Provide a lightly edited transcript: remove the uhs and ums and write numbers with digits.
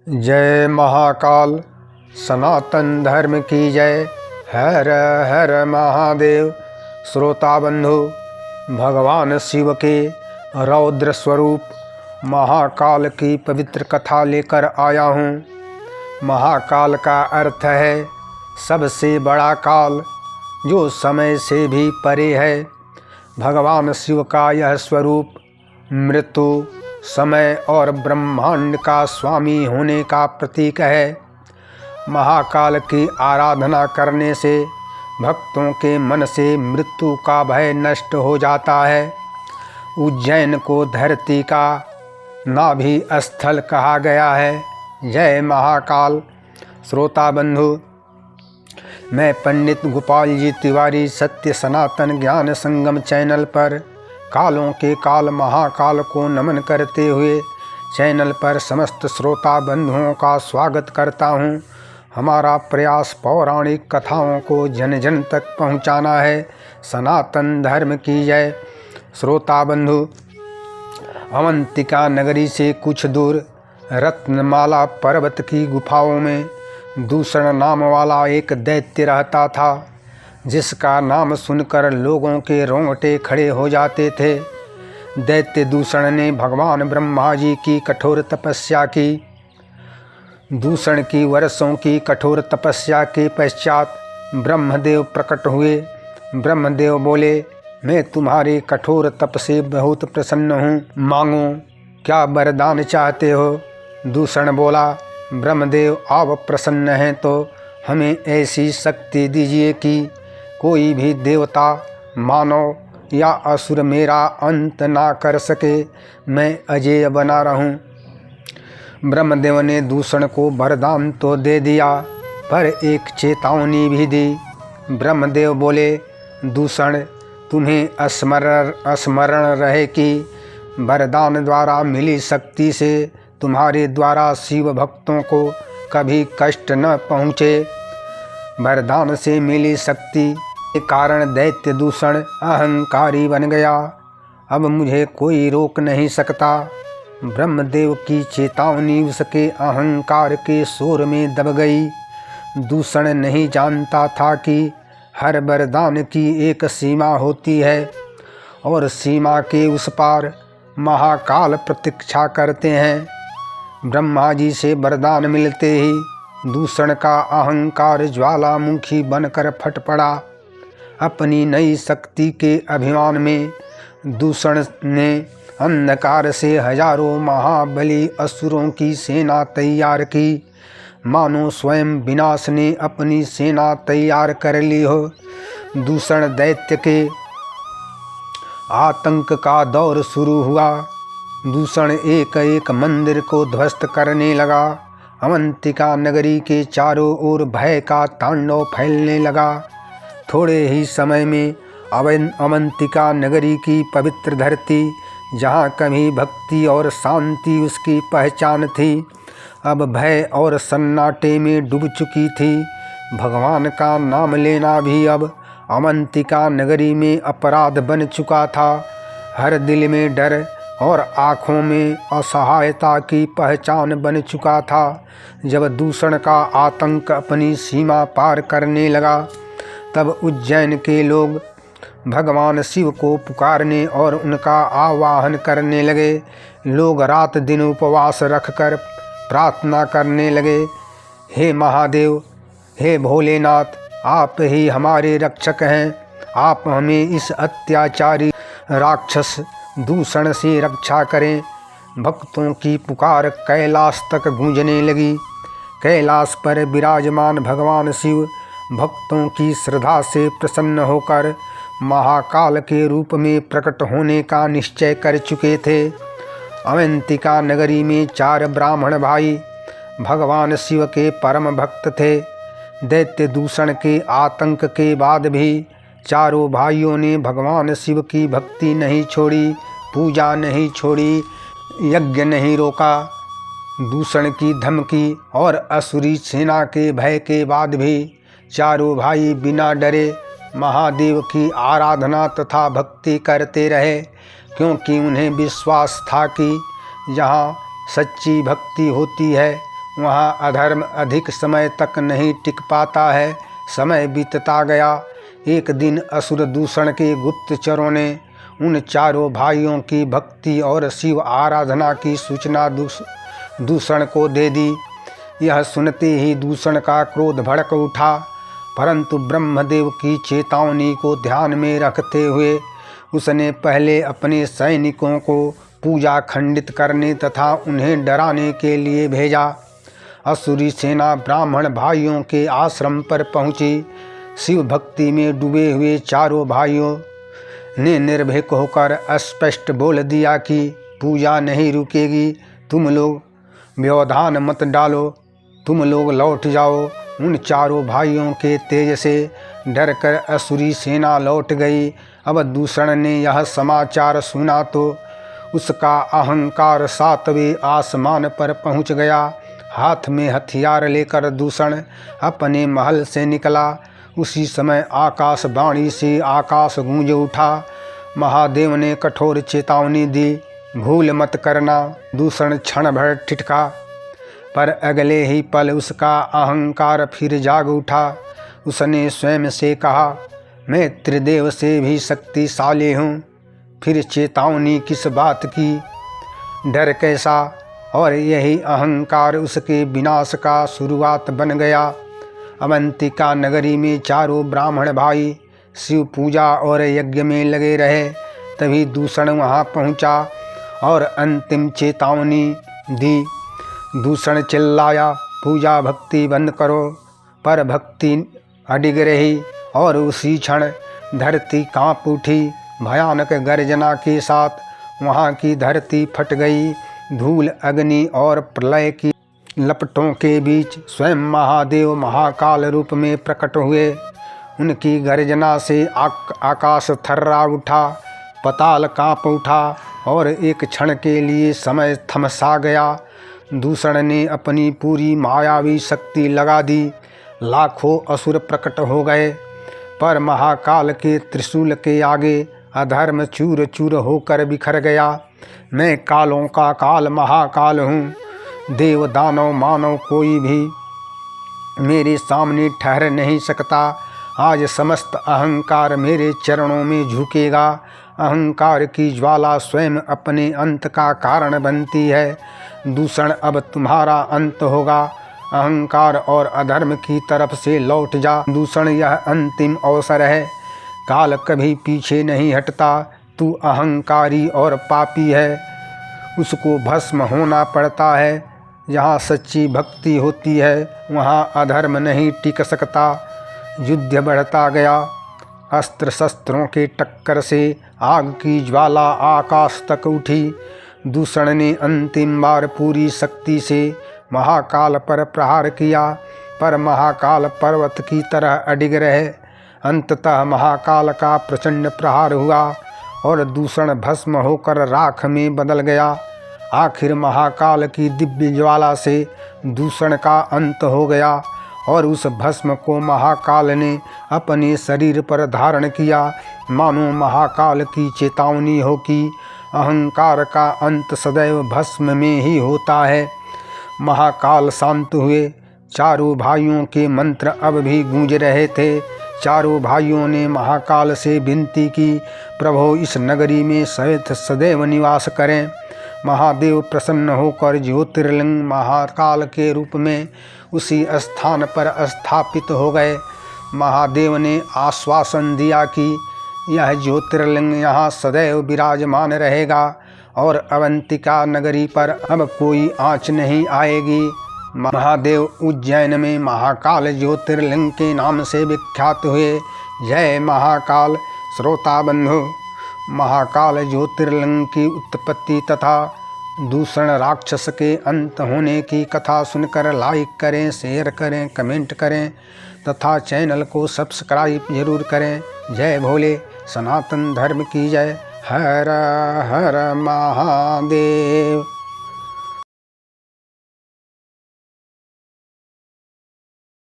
जय महाकाल, सनातन धर्म की जय। हर हर महादेव। श्रोता बंधु, भगवान शिव के रौद्र स्वरूप महाकाल की पवित्र कथा लेकर आया हूँ। महाकाल का अर्थ है सबसे बड़ा काल, जो समय से भी परे है। भगवान शिव का यह स्वरूप मृत्यु, समय और ब्रह्मांड का स्वामी होने का प्रतीक है। महाकाल की आराधना करने से भक्तों के मन से मृत्यु का भय नष्ट हो जाता है। उज्जैन को धरती का नाभि स्थल कहा गया है। जय महाकाल। श्रोता बंधु, मैं पंडित गोपाल जी तिवारी सत्य सनातन ज्ञान संगम चैनल पर कालों के काल महाकाल को नमन करते हुए चैनल पर समस्त श्रोता बंधुओं का स्वागत करता हूं। हमारा प्रयास पौराणिक कथाओं को जन जन तक पहुंचाना है। सनातन धर्म की जय। श्रोता बंधु, अवंतिका नगरी से कुछ दूर रत्नमाला पर्वत की गुफाओं में दूषण नाम वाला एक दैत्य रहता था, जिसका नाम सुनकर लोगों के रोंगटे खड़े हो जाते थे। दैत्य दूषण ने भगवान ब्रह्मा जी की कठोर तपस्या की। दूषण की वर्षों की कठोर तपस्या के पश्चात ब्रह्मदेव प्रकट हुए। ब्रह्मदेव बोले, मैं तुम्हारे कठोर तप से बहुत प्रसन्न हूँ, मांगो क्या वरदान चाहते हो। दूषण बोला, ब्रह्मदेव आप प्रसन्न हैं तो हमें ऐसी शक्ति दीजिए कि कोई भी देवता, मानव या असुर मेरा अंत ना कर सके, मैं अजेय बना रहूं। ब्रह्मदेव ने दूषण को वरदान तो दे दिया, पर एक चेतावनी भी दी। ब्रह्मदेव बोले, दूषण तुम्हें स्मरण रहे कि वरदान द्वारा मिली शक्ति से तुम्हारे द्वारा शिव भक्तों को कभी कष्ट न पहुँचे। वरदान से मिली शक्ति के कारण दैत्य दूषण अहंकारी बन गया। अब मुझे कोई रोक नहीं सकता। ब्रह्मदेव की चेतावनी उसके अहंकार के शोर में दब गई। दूषण नहीं जानता था कि हर वरदान की एक सीमा होती है और सीमा के उस पार महाकाल प्रतीक्षा करते हैं। ब्रह्मा जी से वरदान मिलते ही दूषण का अहंकार ज्वालामुखी बनकर फट पड़ा। अपनी नई शक्ति के अभिमान में दूषण ने अंधकार से हजारों महाबली असुरों की सेना तैयार की, मानो स्वयं विनाश ने अपनी सेना तैयार कर ली हो। दूषण दैत्य के आतंक का दौर शुरू हुआ। दूषण एक एक मंदिर को ध्वस्त करने लगा। अवंतिका नगरी के चारों ओर भय का तांडव फैलने लगा। थोड़े ही समय में अवंतिका नगरी की पवित्र धरती, जहाँ कभी भक्ति और शांति उसकी पहचान थी, अब भय और सन्नाटे में डूब चुकी थी। भगवान का नाम लेना भी अब अवंतिका नगरी में अपराध बन चुका था। हर दिल में डर और आँखों में असहायता की पहचान बन चुका था। जब दूषण का आतंक अपनी सीमा पार करने लगा, तब उज्जैन के लोग भगवान शिव को पुकारने और उनका आवाहन करने लगे। लोग रात दिन उपवास रखकर प्रार्थना करने लगे, हे महादेव, हे भोलेनाथ, आप ही हमारे रक्षक हैं। आप हमें इस अत्याचारी राक्षस दूषण से रक्षा करें। भक्तों की पुकार कैलाश तक गूंजने लगी। कैलाश पर विराजमान भगवान शिव भक्तों की श्रद्धा से प्रसन्न होकर महाकाल के रूप में प्रकट होने का निश्चय कर चुके थे। अवंतिका नगरी में 4 ब्राह्मण भाई भगवान शिव के परम भक्त थे। दैत्य दूषण के आतंक के बाद भी चारों भाइयों ने भगवान शिव की भक्ति नहीं छोड़ी, पूजा नहीं छोड़ी, यज्ञ नहीं रोका। दूषण की धमकी और असुरी सेना के भय के बाद भी चारों भाई बिना डरे महादेव की आराधना तथा भक्ति करते रहे, क्योंकि उन्हें विश्वास था कि जहाँ सच्ची भक्ति होती है वहाँ अधर्म अधिक समय तक नहीं टिक पाता है। समय बीतता गया। एक दिन असुर दूषण के गुप्तचरों ने उन चारों भाइयों की भक्ति और शिव आराधना की सूचना दूषण को दे दी। यह सुनते ही दूषण का क्रोध भड़क उठा, परंतु ब्रह्मदेव की चेतावनी को ध्यान में रखते हुए उसने पहले अपने सैनिकों को पूजा खंडित करने तथा उन्हें डराने के लिए भेजा। असुरी सेना ब्राह्मण भाइयों के आश्रम पर पहुंची। शिव भक्ति में डूबे हुए चारों भाइयों ने निर्भीक होकर स्पष्ट बोल दिया कि पूजा नहीं रुकेगी, तुम लोग व्यवधान मत डालो, तुम लोग लौट जाओ। उन चारों भाइयों के तेज से डरकर असुरी सेना लौट गई। अब दूषण ने यह समाचार सुना तो उसका अहंकार 7वें आसमान पर पहुंच गया। हाथ में हथियार लेकर दूषण अपने महल से निकला। उसी समय आकाशवाणी से आकाश गूंज उठा। महादेव ने कठोर चेतावनी दी, भूल मत करना। दूषण क्षण भर ठिठका, पर अगले ही पल उसका अहंकार फिर जाग उठा। उसने स्वयं से कहा, मैं त्रिदेव से भी शक्तिशाली हूँ। फिर चेतावनी किस बात की, डर कैसा। और यही अहंकार उसके विनाश का शुरुआत बन गया। अवंतिका नगरी में चारों ब्राह्मण भाई शिव पूजा और यज्ञ में लगे रहे। तभी दूषण वहाँ पहुँचा और अंतिम चेतावनी दी। दूषण चिल्लाया, पूजा भक्ति बंद करो। पर भक्ति अडिग रही और उसी क्षण धरती कांप उठी। भयानक गर्जना के साथ वहाँ की धरती फट गई। धूल, अग्नि और प्रलय की लपटों के बीच स्वयं महादेव महाकाल रूप में प्रकट हुए। उनकी गर्जना से आकाश थर्रा उठा, पाताल कांप उठा और एक क्षण के लिए समय थमसा गया। दूषण ने अपनी पूरी मायावी शक्ति लगा दी। लाखों असुर प्रकट हो गए, पर महाकाल के त्रिशूल के आगे अधर्म चूर चूर होकर बिखर गया। मैं कालों का काल महाकाल हूँ। देव दानव मानव कोई भी मेरे सामने ठहर नहीं सकता। आज समस्त अहंकार मेरे चरणों में झुकेगा। अहंकार की ज्वाला स्वयं अपने अंत का कारण बनती है। दूषण, अब तुम्हारा अंत होगा। अहंकार और अधर्म की तरफ से लौट जा। दूषण, यह अंतिम अवसर है। काल कभी पीछे नहीं हटता। तू अहंकारी और पापी है, उसको भस्म होना पड़ता है। जहाँ सच्ची भक्ति होती है वहाँ अधर्म नहीं टिक सकता। युद्ध बढ़ता गया। अस्त्र शस्त्रों के टक्कर से आग की ज्वाला आकाश तक उठी। दूषण ने अंतिम बार पूरी शक्ति से महाकाल पर प्रहार किया, पर महाकाल पर्वत की तरह अडिग रहे। अंततः महाकाल का प्रचंड प्रहार हुआ और दूषण भस्म होकर राख में बदल गया। आखिर महाकाल की दिव्य ज्वाला से दूषण का अंत हो गया और उस भस्म को महाकाल ने अपने शरीर पर धारण किया। मानो महाकाल की चेतावनी हो कि अहंकार का अंत सदैव भस्म में ही होता है। महाकाल शांत हुए। चारों भाइयों के मंत्र अब भी गूंज रहे थे। चारों भाइयों ने महाकाल से विनती की, प्रभु इस नगरी में सदैव निवास करें। महादेव प्रसन्न होकर ज्योतिर्लिंग महाकाल के रूप में उसी स्थान पर स्थापित हो गए। महादेव ने आश्वासन दिया कि यह ज्योतिर्लिंग यहाँ सदैव विराजमान रहेगा और अवंतिका नगरी पर अब कोई आँच नहीं आएगी। महादेव उज्जैन में महाकाल ज्योतिर्लिंग के नाम से विख्यात हुए। जय महाकाल। श्रोता बंधु, महाकाल ज्योतिर्लिंग की उत्पत्ति तथा दूषण राक्षस के अंत होने की कथा सुनकर लाइक करें, शेयर करें, कमेंट करें तथा चैनल को सब्सक्राइब जरूर करें। जय भोले। सनातन धर्म की जय। हर हर महादेव।